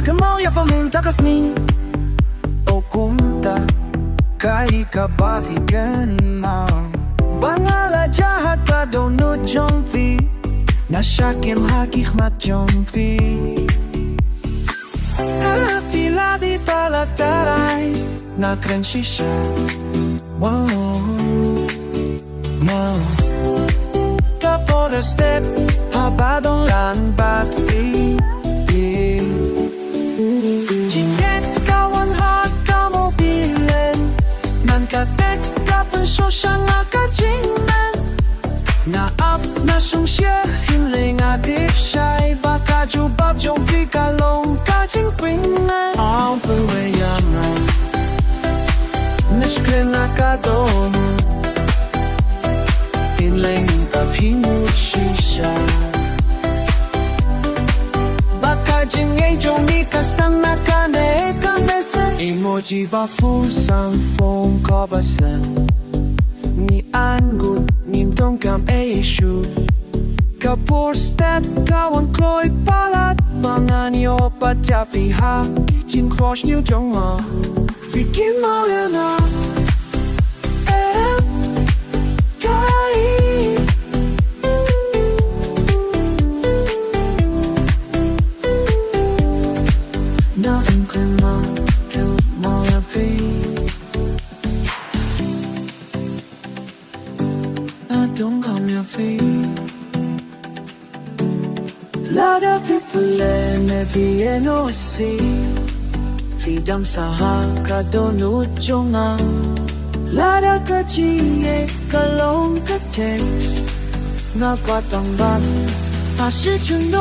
kynmaw ya van mynta kasni o kumta Kaei kaba kynmaw Bangala jahat ka dohnud jong na shakim haki khmat jong Melodic palat tharai na kren shisha wow wow kapora stet haba dong bat Jingieit kawan hak kamu bilen man ka text ka pynshoh shah ka jingkmen na up na shong syier Hynrei ngadip shai baka jubab jong ka long ka jingpynkmen all the way around kren ka dohnud Hynrei ka shisha baka Jingieid jong sdang na kane emoji ba fu sang phong kaba ni angut nim dong kam shu kapor stet kawan kloi palat mangan yo patya ha jin cross new jong fi kynmaw na Kaei nothing kynmaw ya fi I don't come your feet lot of people and every NOC freedom sa ka dohnud jong lada ka Jingieit ka long ka text nga kwatang bat 他是承诺